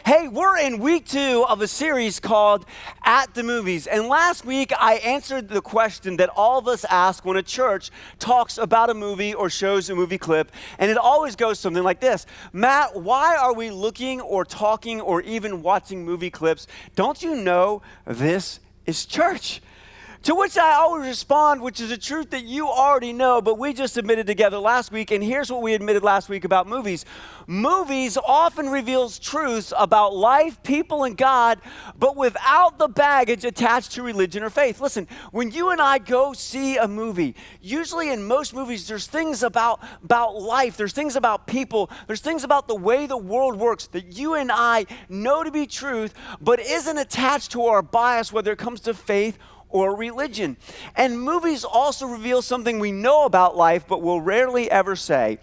Hey, we're in week 2 of a series called At the Movies. And last week, I answered the question that all of us ask when a church talks about a movie or shows a movie clip. And it always goes something like this. Matt, why are we looking or talking or even watching movie clips? Don't you know this is church? To which I always respond, which is a truth that you already know, but we just admitted together last week, and here's what we admitted last week about movies. Movies often reveals truths about life, people, and God, but without the baggage attached to religion or faith. Listen, when you and I go see a movie, usually in most movies, there's things about life, there's things about people, there's things about the way the world works that you and I know to be truth, but isn't attached to our bias, whether it comes to faith or religion. And movies also reveal something we know about life, but will rarely ever say.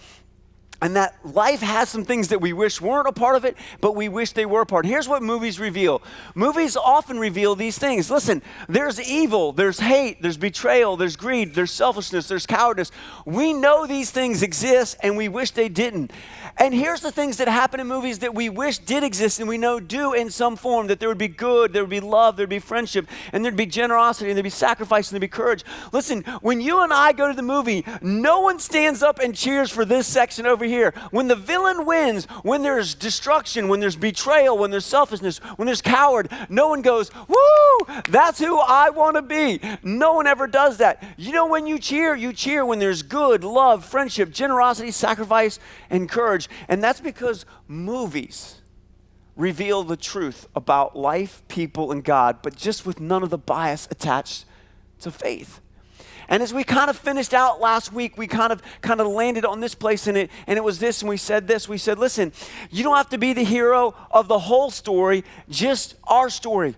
And that life has some things that we wish weren't a part of it, but we wish they were a part. Here's what movies reveal. Movies often reveal these things. Listen, there's evil, there's hate, there's betrayal, there's greed, there's selfishness, there's cowardice. We know these things exist and we wish they didn't. And here's the things that happen in movies that we wish did exist and we know do in some form, that there would be good, there would be love, there'd be friendship, and there'd be generosity, and there'd be sacrifice, and there'd be courage. Listen, when you and I go to the movie, no one stands up and cheers for this section over here. When the villain wins, when there's destruction, when there's betrayal, when there's selfishness, when there's coward, no one goes, woo, that's who I want to be. No one ever does that. You know when you cheer when there's good, love, friendship, generosity, sacrifice, and courage. And that's because movies reveal the truth about life, people, and God, but just with none of the bias attached to faith. And as we kind of finished out last week, we kind of landed on this place in it, and it was this, and we said this. We said, listen, you don't have to be the hero of the whole story, just our story.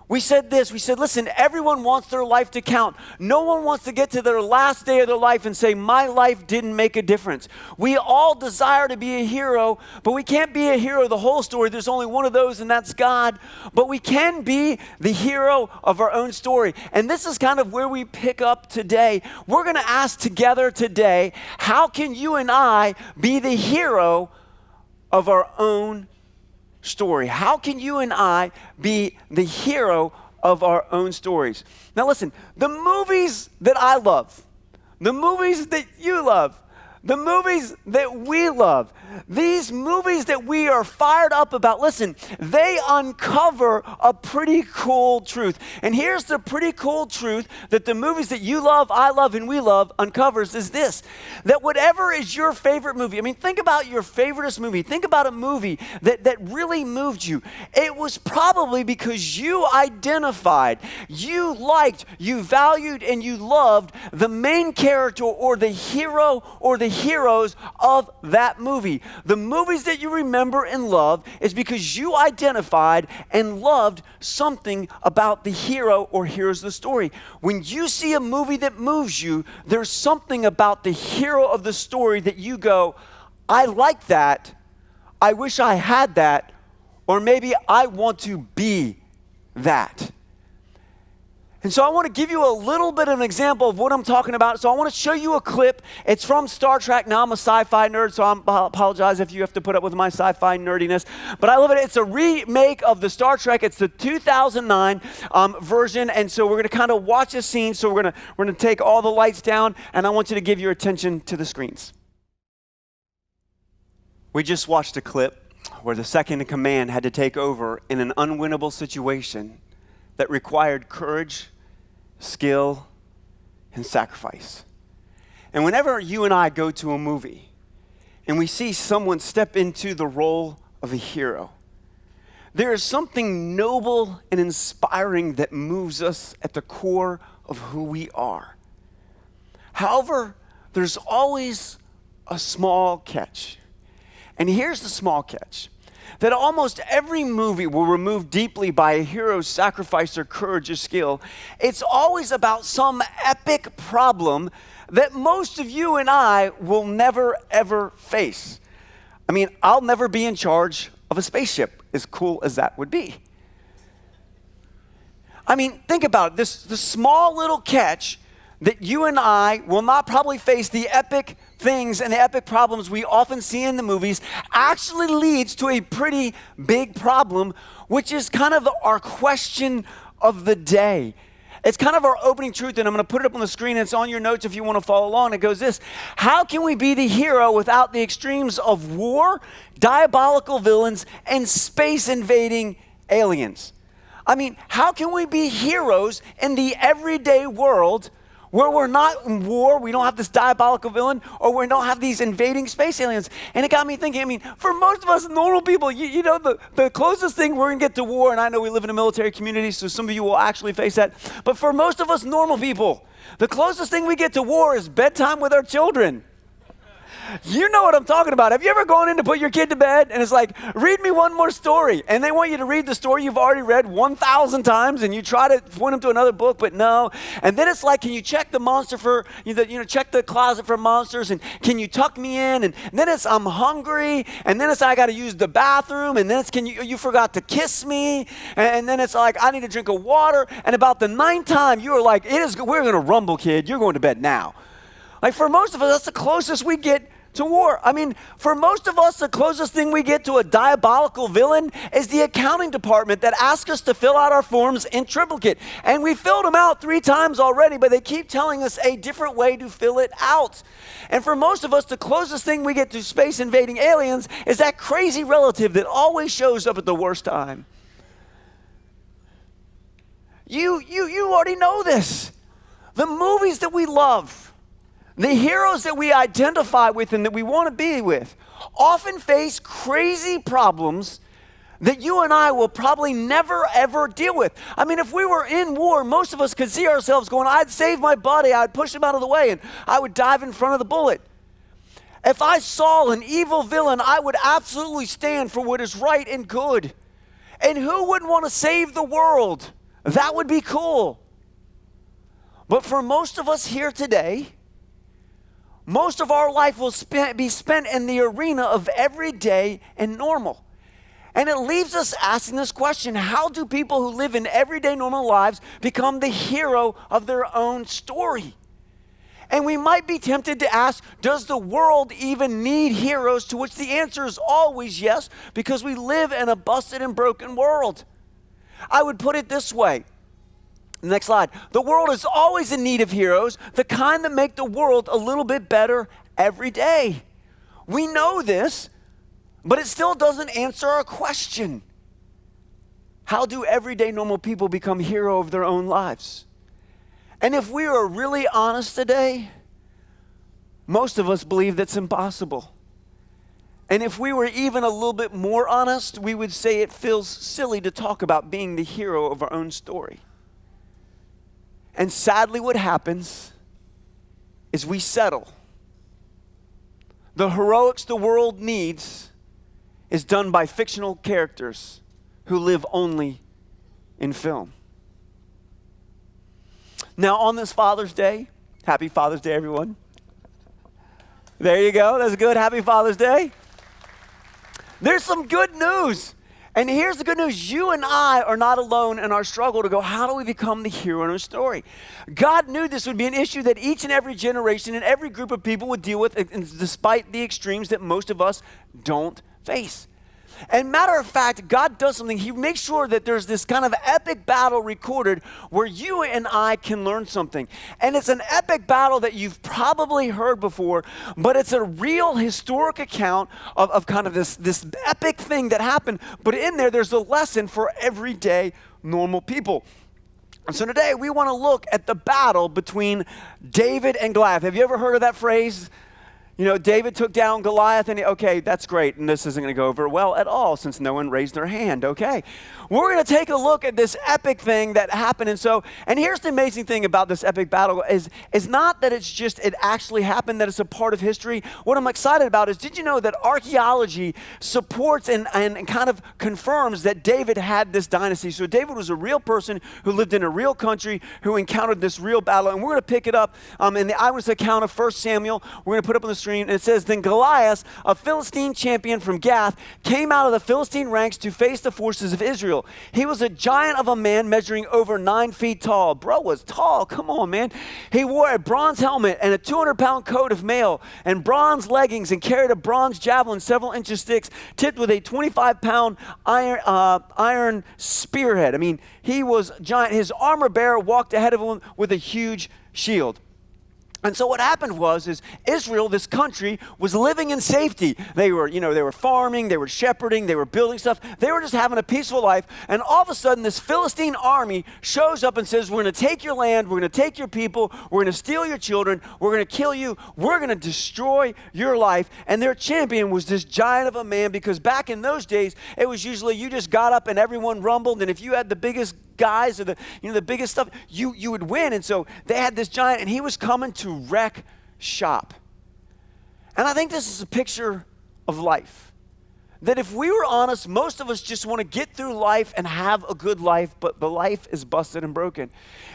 We said this, we said, listen, everyone wants their life to count. No one wants to get to their last day of their life and say, my life didn't make a difference. We all desire to be a hero, but we can't be a hero of the whole story. There's only one of those, and that's God. But we can be the hero of our own story. And this is kind of where we pick up today. We're going to ask together today, how can you and I be the hero of our own story? How can you and I be the hero of our own stories? Now listen, the movies that I love, the movies that you love, the movies that we love, these movies that we are fired up about, listen, they uncover a pretty cool truth. And here's the pretty cool truth that the movies that you love, I love, and we love uncovers is this, that whatever is your favorite movie, I mean, think about your favoriteest movie. Think about a movie that really moved you. It was probably because you identified, you liked, you valued, and you loved the main character or the hero or the heroes of that movie. The movies that you remember and love is because you identified and loved something about the hero or heroes of the story. When you see a movie that moves you, there's something about the hero of the story that you go, I like that, I wish I had that, or maybe I want to be that. And so I want to give you a little bit of an example of what I'm talking about. So I want to show you a clip. It's from Star Trek. Now I'm a sci-fi nerd, so I apologize if you have to put up with my sci-fi nerdiness. But I love it. It's a remake of the Star Trek. It's the 2009 version. And so we're going to kind of watch a scene. So we're going to take all the lights down, and I want you to give your attention to the screens. We just watched a clip where the second in command had to take over in an unwinnable situation that required courage, skill, and sacrifice. And whenever you and I go to a movie and we see someone step into the role of a hero, there is something noble and inspiring that moves us at the core of who we are. However, there's always a small catch. And here's the small catch. That almost every movie will remove deeply by a hero's sacrifice or courage or skill. It's always about some epic problem that most of you and I will never, ever face. I mean, I'll never be in charge of a spaceship, as cool as that would be. I mean, think about it. The small little catch that you and I will not probably face the epic things and the epic problems we often see in the movies actually leads to a pretty big problem, which is kind of our question of the day. It's kind of our opening truth, and I'm going to put it up on the screen. It's on your notes if you want to follow along. It goes this: how can we be the hero without the extremes of war, diabolical villains, and space invading aliens? I mean, how can we be heroes in the everyday world where we're not in war, we don't have this diabolical villain, or we don't have these invading space aliens? And it got me thinking, I mean, for most of us normal people, you know, the closest thing we're going to get to war, and I know we live in a military community, so some of you will actually face that, but for most of us normal people, the closest thing we get to war is bedtime with our children. You know what I'm talking about. Have you ever gone in to put your kid to bed and it's like, read me one more story, and they want you to read the story you've already read 1,000 times, and you try to point them to another book, but no. And then it's like, can you check the monster for, check the closet for monsters, and can you tuck me in? And then it's, I'm hungry, and then it's, I got to use the bathroom, and then it's, you forgot to kiss me, and then it's like, I need a drink of water, and about the 9th time, you were like, we're going to rumble, kid. You're going to bed now. Like, for most of us, that's the closest we get to war. I mean, for most of us, the closest thing we get to a diabolical villain is the accounting department that asks us to fill out our forms in triplicate. And we filled them out 3 times already, but they keep telling us a different way to fill it out. And for most of us, the closest thing we get to space invading aliens is that crazy relative that always shows up at the worst time. You already know this. The movies that we love, the heroes that we identify with and that we want to be with, often face crazy problems that you and I will probably never, ever deal with. I mean, if we were in war, most of us could see ourselves going, I'd save my buddy, I'd push him out of the way, and I would dive in front of the bullet. If I saw an evil villain, I would absolutely stand for what is right and good. And who wouldn't want to save the world? That would be cool. But for most of us here today, most of our life will be spent in the arena of everyday and normal. And it leaves us asking this question: how do people who live in everyday normal lives become the hero of their own story? And we might be tempted to ask, does the world even need heroes? To which the answer is always yes, because we live in a busted and broken world. I would put it this way. Next slide. The world is always in need of heroes, the kind that make the world a little bit better every day. We know this, but it still doesn't answer our question. How do everyday normal people become hero of their own lives? And if we are really honest today, most of us believe that's impossible. And if we were even a little bit more honest, we would say it feels silly to talk about being the hero of our own story. And sadly, what happens is we settle. The heroics the world needs is done by fictional characters who live only in film. Now, on this Father's Day, happy Father's Day, everyone. There you go. That's good. Happy Father's Day. There's some good news. And here's the good news. You and I are not alone in our struggle to go, how do we become the hero in our story? God knew this would be an issue that each and every generation and every group of people would deal with, despite the extremes that most of us don't face. And matter of fact, God does something. He makes sure that there's this kind of epic battle recorded where you and I can learn something. And it's an epic battle that you've probably heard before, but it's a real historic account of kind of this epic thing that happened. But in there's a lesson for everyday normal people. And so today we want to look at the battle between David and Goliath. Have you ever heard of that phrase? You know, David took down Goliath, and okay, that's great, and this isn't going to go over well at all since no one raised their hand, okay? We're going to take a look at this epic thing that happened, and here's the amazing thing about this epic battle is not that it's just, it actually happened, that it's a part of history. What I'm excited about is, did you know that archaeology supports and kind of confirms that David had this dynasty? So David was a real person who lived in a real country, who encountered this real battle, and we're going to pick it up in the eyewitness account of 1 Samuel. We're going to put up on the stream, and it says, then Goliath, a Philistine champion from Gath, came out of the Philistine ranks to face the forces of Israel. He was a giant of a man measuring over 9 feet tall. Bro was tall, come on, man. He wore a bronze helmet and a 200-pound coat of mail and bronze leggings and carried a bronze javelin, several inches thick, tipped with a 25-pound iron spearhead. I mean, he was giant. His armor bearer walked ahead of him with a huge shield. And so what happened is Israel, this country, was living in safety. They were farming, they were shepherding, they were building stuff. They were just having a peaceful life. And all of a sudden, this Philistine army shows up and says, we're going to take your land, we're going to take your people, we're going to steal your children, we're going to kill you, we're going to destroy your life. And their champion was this giant of a man, because back in those days, it was usually you just got up and everyone rumbled. And if you had the biggest guys or the biggest stuff, you would win. And so they had this giant, and he was coming to wreck shop. And I think this is a picture of life. That if we were honest, most of us just want to get through life and have a good life, but the life is busted and broken.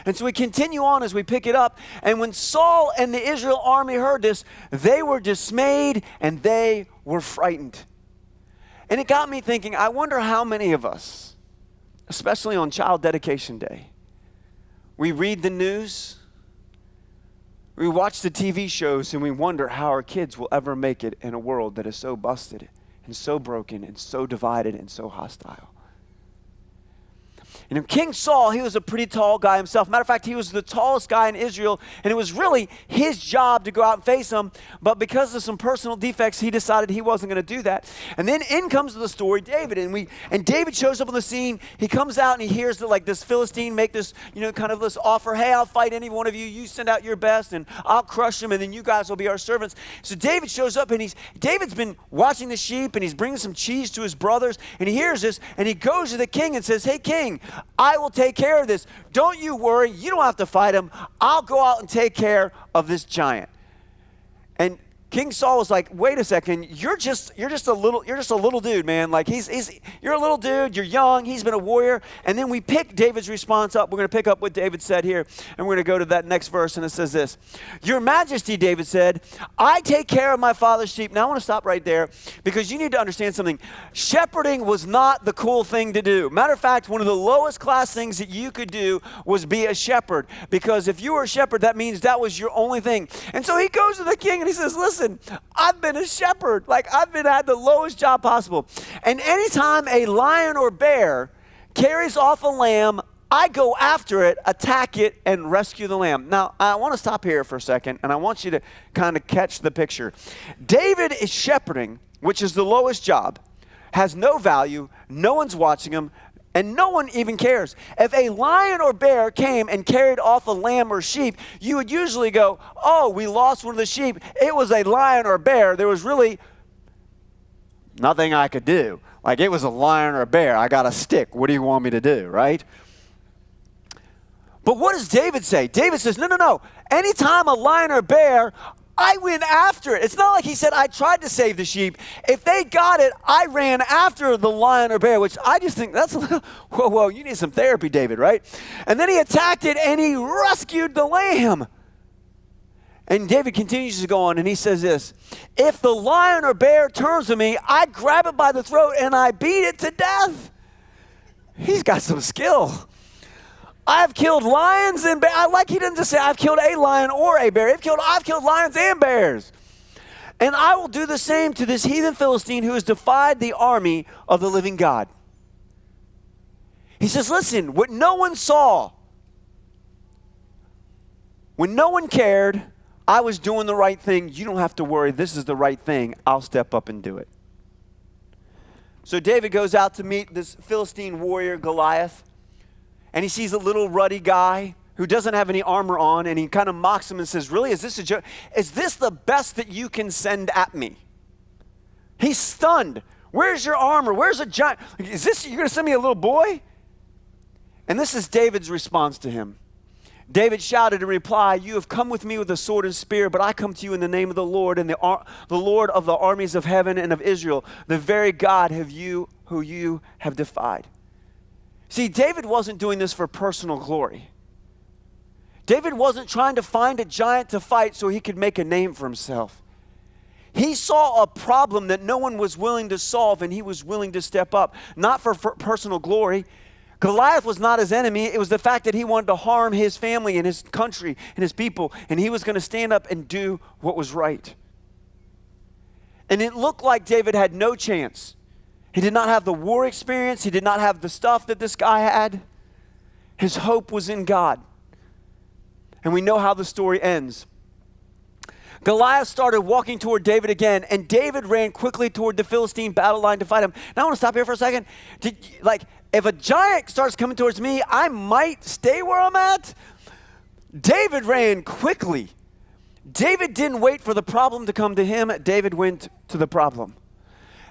And so we continue on as we pick it up. And when Saul and the Israel army heard this, they were dismayed and they were frightened. And it got me thinking, I wonder how many of us, especially on Child Dedication Day, we read the news, we watch the TV shows, and we wonder how our kids will ever make it in a world that is so busted and so broken and so divided and so hostile. And King Saul, he was a pretty tall guy himself. Matter of fact, he was the tallest guy in Israel, and it was really his job to go out and face him. But because of some personal defects, he decided he wasn't going to do that. And then in comes the story, David. And David shows up on the scene. He comes out and he hears that this Philistine make this, kind of this offer. Hey, I'll fight any one of you. You send out your best, and I'll crush him, and then you guys will be our servants. So David shows up, and David's been watching the sheep, and he's bringing some cheese to his brothers, and he hears this, and he goes to the king and says, hey, king, I will take care of this. Don't you worry. You don't have to fight him. I'll go out and take care of this giant. And King Saul was like, wait a second, you're just a little dude, man. Like you're a little dude, you're young, he's been a warrior. And then we pick David's response up. We're going to pick up what David said here, and we're going to go to that next verse, and it says this. Your Majesty, David said, I take care of my father's sheep. Now I want to stop right there, because you need to understand something. Shepherding was not the cool thing to do. Matter of fact, one of the lowest class things that you could do was be a shepherd, because if you were a shepherd, that means that was your only thing. And so he goes to the king and he says, listen, I've been a shepherd. I've had the lowest job possible. And anytime a lion or bear carries off a lamb, I go after it, attack it, and rescue the lamb. Now, I want to stop here for a second, and I want you to kind of catch the picture. David is shepherding, which is the lowest job, has no value, no one's watching him, and no one even cares. If a lion or bear came and carried off a lamb or sheep, you would usually go, oh, we lost one of the sheep. It was a lion or bear. There was really nothing I could do. It was a lion or a bear. I got a stick. What do you want me to do, right? But what does David say? David says, no. Anytime a lion or bear, I went after it. It's not like he said, I tried to save the sheep. If they got it, I ran after the lion or bear, which I just think that's a little, whoa, you need some therapy, David, right? And then he attacked it and he rescued the lamb. And David continues to go on, and he says this, if the lion or bear turns to me, I grab it by the throat and I beat it to death. He's got some skill. I've killed lions and bears. He didn't just say I've killed a lion or a bear. I've killed lions and bears. And I will do the same to this heathen Philistine who has defied the army of the living God. He says, listen, what no one saw, when no one cared, I was doing the right thing. You don't have to worry. This is the right thing. I'll step up and do it. So David goes out to meet this Philistine warrior, Goliath. And he sees a little ruddy guy who doesn't have any armor on, and he kind of mocks him and says, really, is this a joke? Is this the best that you can send at me? He's stunned. Where's your armor? Where's a giant? Is this, you're going to send me a little boy? And this is David's response to him. David shouted in reply, you have come with me with a sword and spear, but I come to you in the name of the Lord, and the Lord of the armies of heaven and of Israel, the very God who you have defied. See, David wasn't doing this for personal glory. David wasn't trying to find a giant to fight so he could make a name for himself. He saw a problem that no one was willing to solve, and he was willing to step up, not for personal glory. Goliath was not his enemy. It was the fact that he wanted to harm his family and his country and his people, and he was going to stand up and do what was right. And it looked like David had no chance. He did not have the war experience. He did not have the stuff that this guy had. His hope was in God. And we know how the story ends. Goliath started walking toward David again, and David ran quickly toward the Philistine battle line to fight him. Now I want to stop here for a second. If a giant starts coming towards me, I might stay where I'm at. David ran quickly. David didn't wait for the problem to come to him. David went to the problem.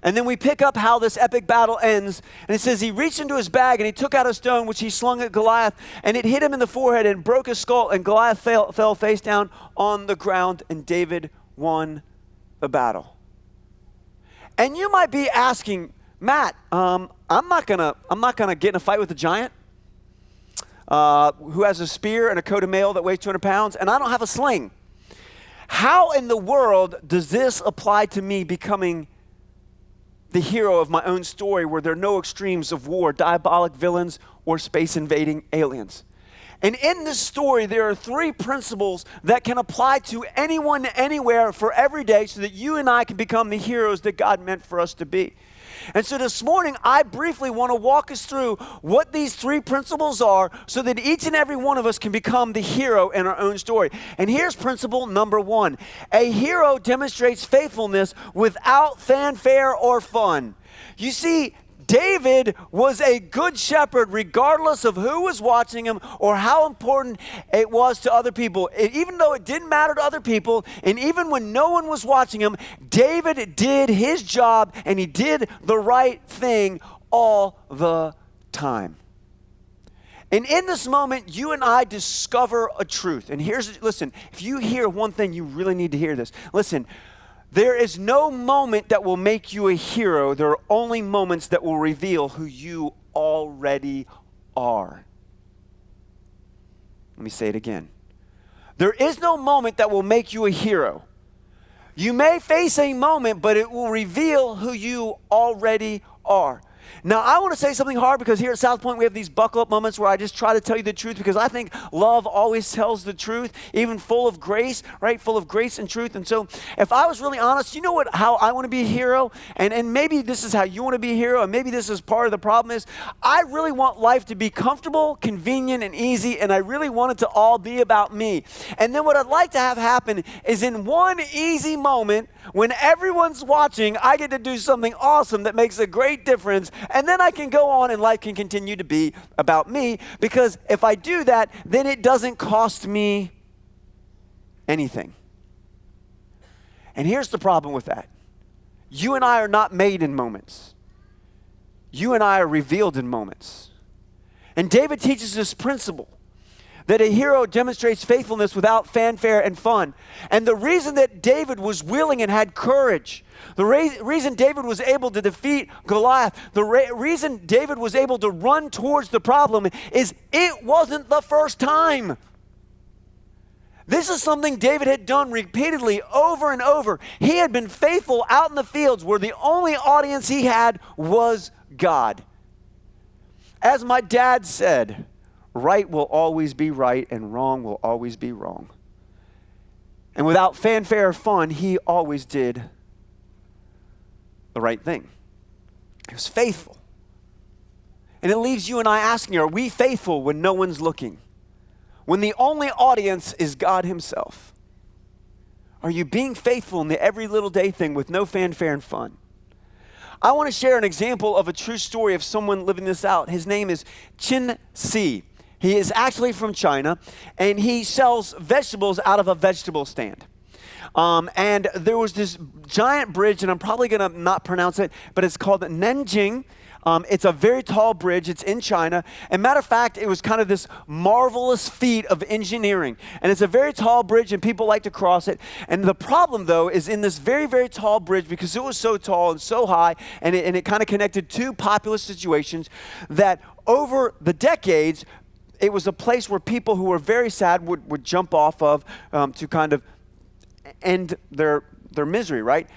And then we pick up how this epic battle ends. And it says he reached into his bag and he took out a stone which he slung at Goliath, and it hit him in the forehead and broke his skull, and Goliath fell face down on the ground, and David won the battle. And you might be asking, Matt, I'm not gonna get in a fight with a giant who has a spear and a coat of mail that weighs 200 pounds, and I don't have a sling. How in the world does this apply to me becoming the hero of my own story, where there are no extremes of war, diabolic villains, or space invading aliens? And in this story, there are 3 principles that can apply to anyone, anywhere, for every day, so that you and I can become the heroes that God meant for us to be. And so this morning, I briefly want to walk us through what these 3 principles are, so that each and every one of us can become the hero in our own story. And here's principle number 1. A hero demonstrates faithfulness without fanfare or fun. You see, David was a good shepherd regardless of who was watching him or how important it was to other people. Even though it didn't matter to other people, and even when no one was watching him, David did his job and he did the right thing all the time. And in this moment, you and I discover a truth. And listen, if you hear one thing, you really need to hear this. Listen. There is no moment that will make you a hero. There are only moments that will reveal who you already are. Let me say it again. There is no moment that will make you a hero. You may face a moment, but it will reveal who you already are. Now, I want to say something hard, because here at SouthPoint, we have these buckle-up moments where I just try to tell you the truth, because I think love always tells the truth, even full of grace, right? Full of grace and truth. And so if I was really honest, you know how I want to be a hero? And maybe this is how you want to be a hero, and maybe this is part of the problem is, I really want life to be comfortable, convenient, and easy, and I really want it to all be about me. And then what I'd like to have happen is, in one easy moment, when everyone's watching, I get to do something awesome that makes a great difference. And then I can go on and life can continue to be about me, because if I do that, then it doesn't cost me anything. And here's the problem with that. You and I are not made in moments. You and I are revealed in moments. And David teaches this principle, that a hero demonstrates faithfulness without fanfare and fun. And the reason that David was willing and had courage, the reason David was able to defeat Goliath, the reason David was able to run towards the problem, is it wasn't the first time. This is something David had done repeatedly over and over. He had been faithful out in the fields where the only audience he had was God. As my dad said, right will always be right and wrong will always be wrong. And without fanfare or fun, he always did the right thing. He was faithful. And it leaves you and I asking, are we faithful when no one's looking? When the only audience is God himself? Are you being faithful in the every little day thing with no fanfare and fun? I want to share an example of a true story of someone living this out. His name is Chin Si. He is actually from China, and he sells vegetables out of a vegetable stand. And there was this giant bridge, and I'm probably going to not pronounce it, but it's called Nanjing. It's a very tall bridge. It's in China. And matter of fact, it was kind of this marvelous feat of engineering. And it's a very tall bridge, and people like to cross it. And the problem, though, is in this very, very tall bridge, because it was so tall and so high, and it kind of connected two populous situations, that over the decades, it was a place where people who were very sad would jump off of to kind of end their their misery, right?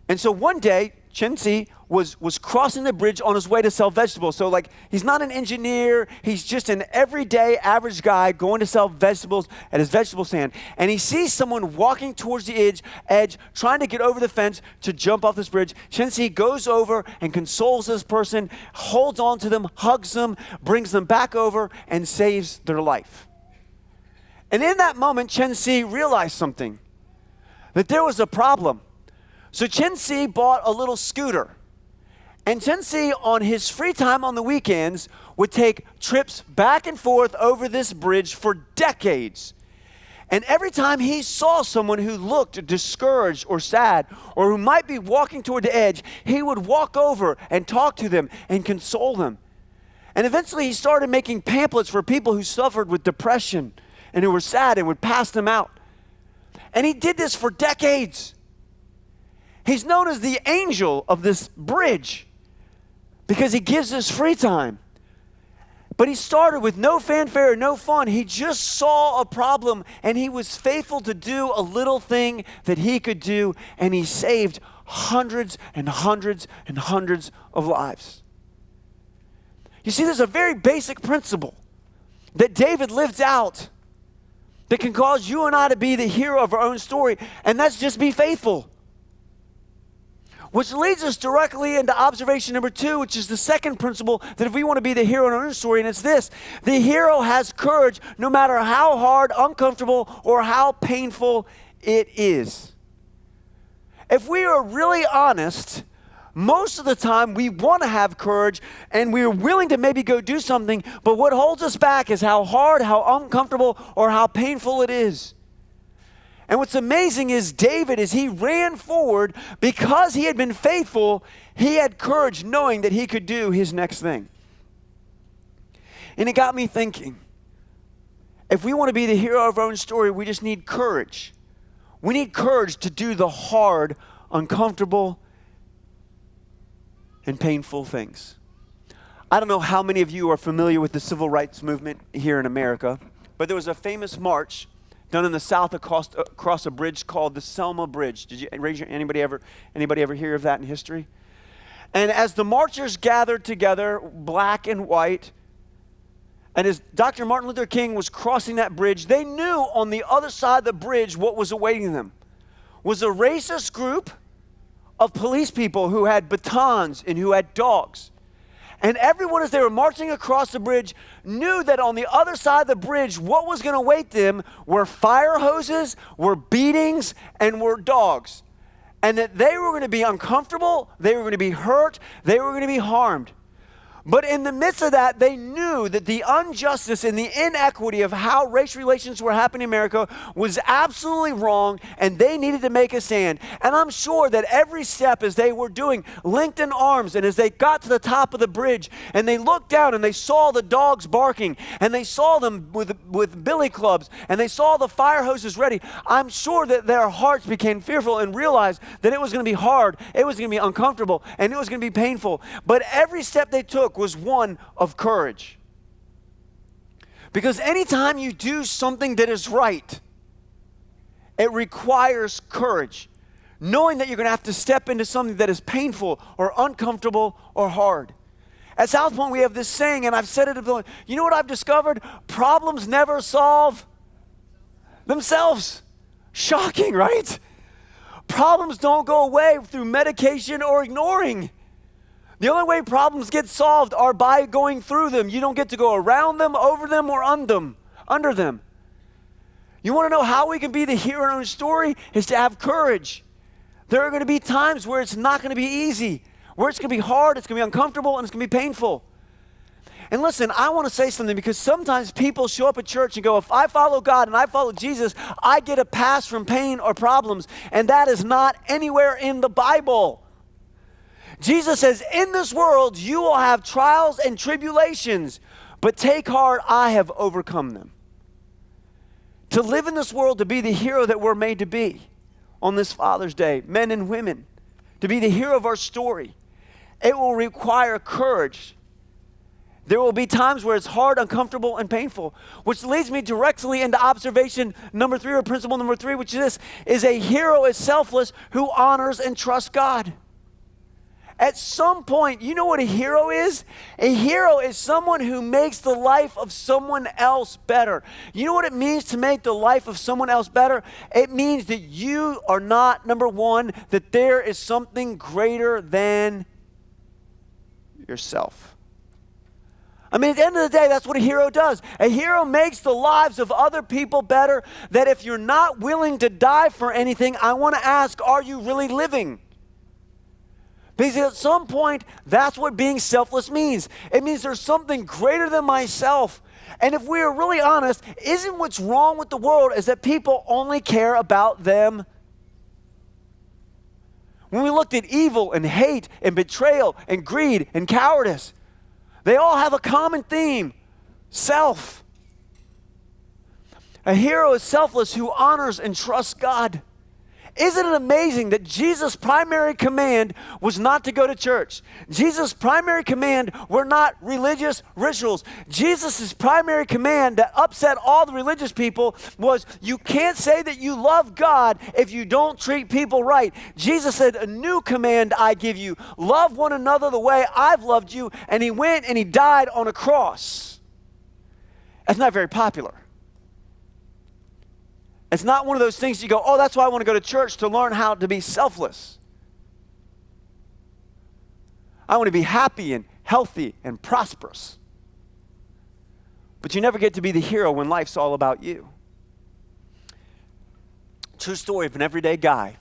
And so one day, Chen-Si was crossing the bridge on his way to sell vegetables. So like, he's not an engineer. He's just an everyday average guy going to sell vegetables at his vegetable stand. And he sees someone walking towards the edge, trying to get over the fence to jump off this bridge. Chen-Si goes over and consoles this person, holds on to them, hugs them, brings them back over, and saves their life. And in that moment, Chen-Si realized something, that there was a problem. So Chen-Si bought a little scooter. And Chen-Si, on his free time on the weekends, would take trips back and forth over this bridge for decades. And every time he saw someone who looked discouraged or sad, or who might be walking toward the edge, he would walk over and talk to them and console them. And eventually he started making pamphlets for people who suffered with depression and who were sad, and would pass them out. And he did this for decades. He's known as the angel of this bridge because he gives us free time. But he started with no fanfare, no fun. He just saw a problem, and he was faithful to do a little thing that he could do, and he saved hundreds and hundreds and hundreds of lives. You see, there's a very basic principle that David lived out that can cause you and I to be the hero of our own story, and that's just be faithful. Which leads us directly into observation number 2, which is the second principle, that if we want to be the hero in our own story, and it's this: the hero has courage no matter how hard, uncomfortable, or how painful it is. If we are really honest, most of the time we want to have courage and we're willing to maybe go do something, but what holds us back is how hard, how uncomfortable, or how painful it is. And what's amazing is David, as he ran forward, because he had been faithful, he had courage knowing that he could do his next thing. And it got me thinking, if we want to be the hero of our own story, we just need courage. We need courage to do the hard, uncomfortable, and painful things. I don't know how many of you are familiar with the civil rights movement here in America, but there was a famous march done in the South across a bridge called the Selma Bridge. Did you anybody ever hear of that in history? And as the marchers gathered together, black and white, and as Dr. Martin Luther King was crossing that bridge, they knew on the other side of the bridge what was awaiting them was a racist group of police people who had batons and who had dogs. And everyone, as they were marching across the bridge, knew that on the other side of the bridge, what was going to await them were fire hoses, were beatings, and were dogs. And that they were going to be uncomfortable, they were going to be hurt, they were going to be harmed. But in the midst of that, they knew that the injustice and the inequity of how race relations were happening in America was absolutely wrong, and they needed to make a stand. And I'm sure that every step as they were doing, linked in arms, and as they got to the top of the bridge, and they looked down and they saw the dogs barking, and they saw them with billy clubs, and they saw the fire hoses ready, I'm sure that their hearts became fearful and realized that it was going to be hard, it was going to be uncomfortable, and it was going to be painful. But every step they took was one of courage. Because anytime you do something that is right, it requires courage, knowing that you're going to have to step into something that is painful or uncomfortable or hard. At SouthPoint, we have this saying, and I've said it a billion. You know what I've discovered? Problems never solve themselves. Shocking, right? Problems don't go away through medication or ignoring. The only way problems get solved are by going through them. You don't get to go around them, over them, or under them. You want to know how we can be the hero in our own story? Is to have courage. There are going to be times where it's not going to be easy, where it's going to be hard, it's going to be uncomfortable, and it's going to be painful. And listen, I want to say something, because sometimes people show up at church and go, if I follow God and I follow Jesus, I get a pass from pain or problems. And that is not anywhere in the Bible. Jesus says, in this world, you will have trials and tribulations, but take heart, I have overcome them. To live in this world, to be the hero that we're made to be on this Father's Day, men and women, to be the hero of our story, it will require courage. There will be times where it's hard, uncomfortable, and painful, which leads me directly into observation number 3, or principle number 3, which is a hero is selfless who honors and trusts God. At some point, you know what a hero is? A hero is someone who makes the life of someone else better. You know what it means to make the life of someone else better? It means that you are not, number one, that there is something greater than yourself. I mean, at the end of the day, that's what a hero does. A hero makes the lives of other people better, that if you're not willing to die for anything, I want to ask, are you really living? Because at some point, that's what being selfless means. It means there's something greater than myself. And if we are really honest, isn't what's wrong with the world is that people only care about them? When we looked at evil and hate and betrayal and greed and cowardice, they all have a common theme: self. A hero is selfless who honors and trusts God. Isn't it amazing that Jesus' primary command was not to go to church? Jesus' primary command were not religious rituals. Jesus' primary command that upset all the religious people was, you can't say that you love God if you don't treat people right. Jesus said, a new command I give you: love one another the way I've loved you. And he went and he died on a cross. That's not very popular. It's not one of those things you go, oh, that's why I want to go to church, to learn how to be selfless. I want to be happy and healthy and prosperous. But you never get to be the hero when life's all about you. True story of an everyday guy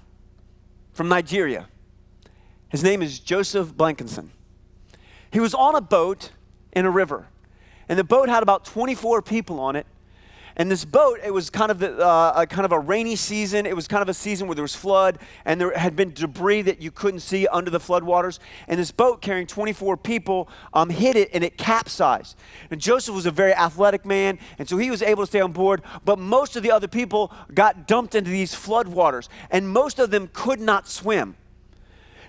from Nigeria. His name is Joseph Blankenson. He was on a boat in a river, and the boat had about 24 people on it. And this boat, it was kind of a rainy season. It was kind of a season where there was flood, and there had been debris that you couldn't see under the floodwaters. And this boat carrying 24 people hit it, and it capsized. And Joseph was a very athletic man, and so he was able to stay on board. But most of the other people got dumped into these floodwaters, and most of them could not swim.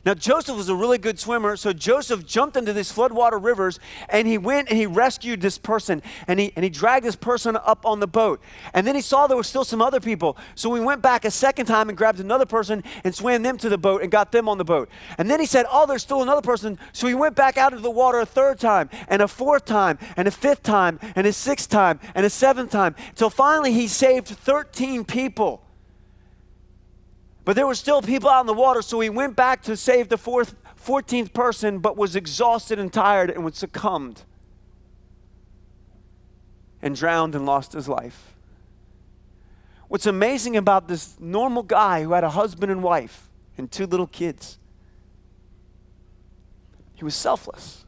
Now, Joseph was a really good swimmer, so Joseph jumped into these floodwater rivers, and he went and he rescued this person, and he dragged this person up on the boat. And then he saw there were still some other people, so he went back a second time and grabbed another person and swam them to the boat and got them on the boat. And then he said, oh, there's still another person, so he went back out into the water a third time, and a fourth time, and a fifth time, and a sixth time, and a seventh time, till finally he saved 13 people. But there were still people out in the water, so he went back to save the 14th person, but was exhausted and tired and was succumbed and drowned and lost his life. What's amazing about this normal guy who had a husband and wife and 2 little kids, he was selfless.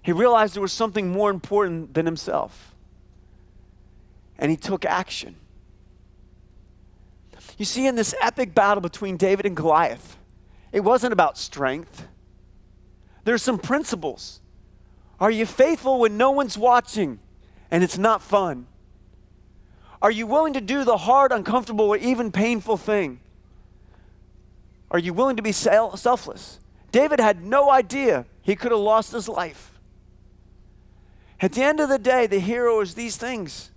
He realized there was something more important than himself, and he took action. You see, in this epic battle between David and Goliath, it wasn't about strength. There's some principles. Are you faithful when no one's watching and it's not fun? Are you willing to do the hard, uncomfortable, or even painful thing? Are you willing to be selfless? David had no idea he could have lost his life. At the end of the day, the hero is these things.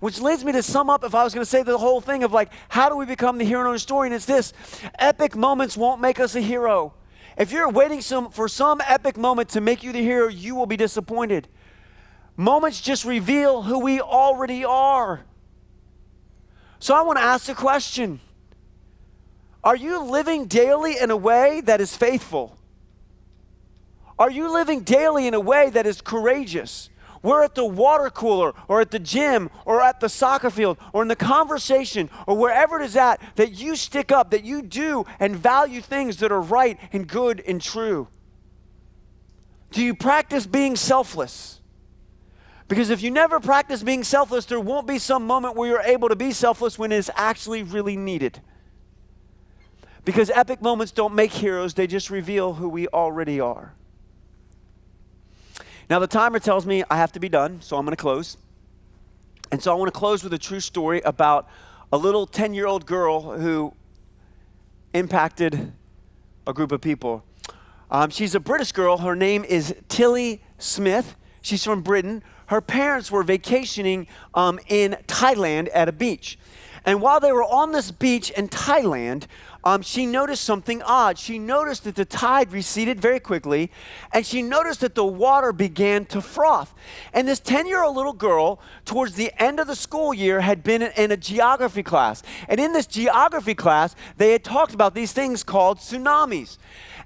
Which leads me to sum up, if I was going to say the whole thing of like, how do we become the hero in our story? And it's this: epic moments won't make us a hero. If you're waiting for some epic moment to make you the hero, you will be disappointed. Moments just reveal who we already are. So I want to ask the question: are you living daily in a way that is faithful? Are you living daily in a way that is courageous? We're at the water cooler or at the gym or at the soccer field or in the conversation or wherever it is at, that you stick up, that you do and value things that are right and good and true. Do you practice being selfless? Because if you never practice being selfless, there won't be some moment where you're able to be selfless when it is actually really needed. Because epic moments don't make heroes, they just reveal who we already are. Now, the timer tells me I have to be done, so I'm going to close. And so I want to close with a true story about a little 10-year-old girl who impacted a group of people. She's a British girl. Her name is Tilly Smith. She's from Britain. Her parents were vacationing in Thailand at a beach. And while they were on this beach in Thailand, she noticed something odd. She noticed that the tide receded very quickly, and she noticed that the water began to froth. And this 10-year-old little girl, towards the end of the school year, had been in a geography class. And in this geography class, they had talked about these things called tsunamis.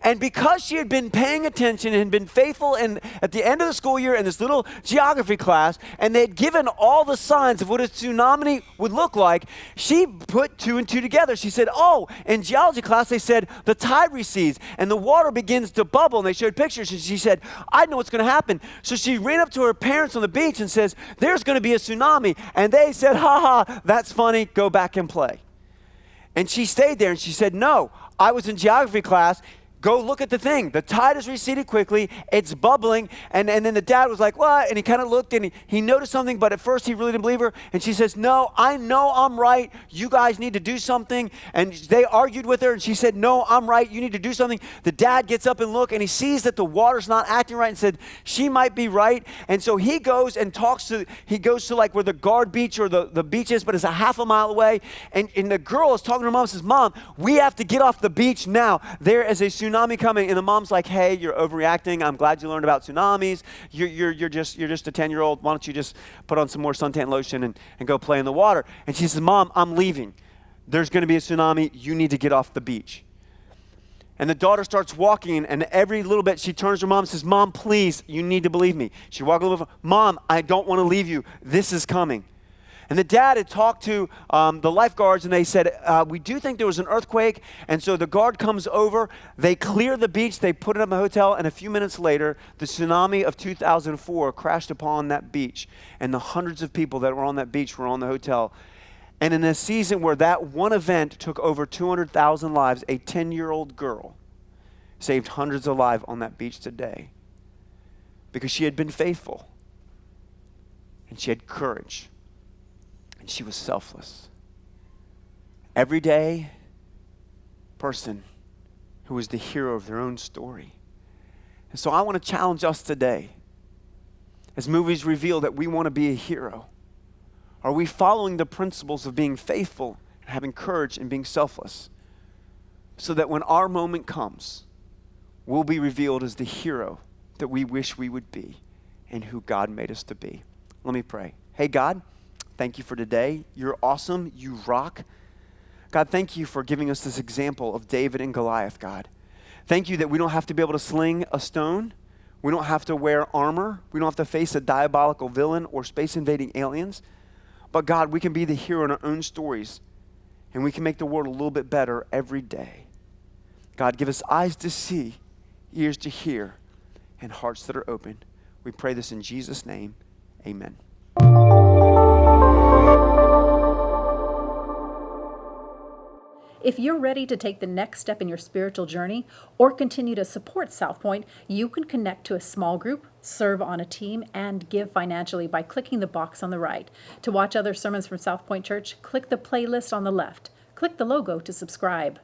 And because she had been paying attention and had been faithful at the end of the school year in this little geography class, and they had given all the signs of what a tsunami would look like, she put two and two together. She said, oh, in geology class, they said the tide recedes and the water begins to bubble, and they showed pictures, and she said, I know what's going to happen. So she ran up to her parents on the beach and says, there's going to be a tsunami. And they said, ha ha, that's funny, go back and play. And she stayed there, and she said, no, I was in geography class. Go look at the thing. The tide has receded quickly. It's bubbling. And then the dad was like, what? And he kind of looked and he noticed something, but at first he really didn't believe her. And she says, no, I know I'm right. You guys need to do something. And they argued with her, and she said, no, I'm right. You need to do something. The dad gets up and look, and he sees that the water's not acting right and said, she might be right. And so he goes and he goes to like where the guard beach or the beach is, but it's a half a mile away. And the girl is talking to her mom and says, Mom, we have to get off the beach now. There is a tsunami coming. And the mom's like, hey, you're overreacting. I'm glad you learned about tsunamis. You're just a 10-year-old. Why don't you just put on some more suntan lotion and go play in the water? And she says, Mom, I'm leaving. There's going to be a tsunami. You need to get off the beach. And the daughter starts walking, and every little bit she turns to her mom and says, Mom, please, you need to believe me. She walks a little bit, Mom, I don't want to leave you. This is coming. And the dad had talked to the lifeguards, and they said, we do think there was an earthquake. And so the guard comes over, they clear the beach, they put it up in a hotel, and a few minutes later, the tsunami of 2004 crashed upon that beach. And the hundreds of people that were on that beach were on the hotel. And in a season where that one event took over 200,000 lives, a 10-year-old girl saved hundreds of lives on that beach today because she had been faithful, and she had courage. She was selfless. Everyday person who was the hero of their own story. And so I want to challenge us today, as movies reveal that we want to be a hero. Are we following the principles of being faithful and having courage and being selfless, so that when our moment comes, we'll be revealed as the hero that we wish we would be and who God made us to be? Let me pray. Hey, God, thank you for today. You're awesome. You rock. God, thank you for giving us this example of David and Goliath, God. Thank you that we don't have to be able to sling a stone. We don't have to wear armor. We don't have to face a diabolical villain or space invading aliens. But God, we can be the hero in our own stories, and we can make the world a little bit better every day. God, give us eyes to see, ears to hear, and hearts that are open. We pray this in Jesus' name. Amen. If you're ready to take the next step in your spiritual journey or continue to support SouthPoint, you can connect to a small group, serve on a team, and give financially by clicking the box on the right. To watch other sermons from SouthPoint Church, click the playlist on the left. Click the logo to subscribe.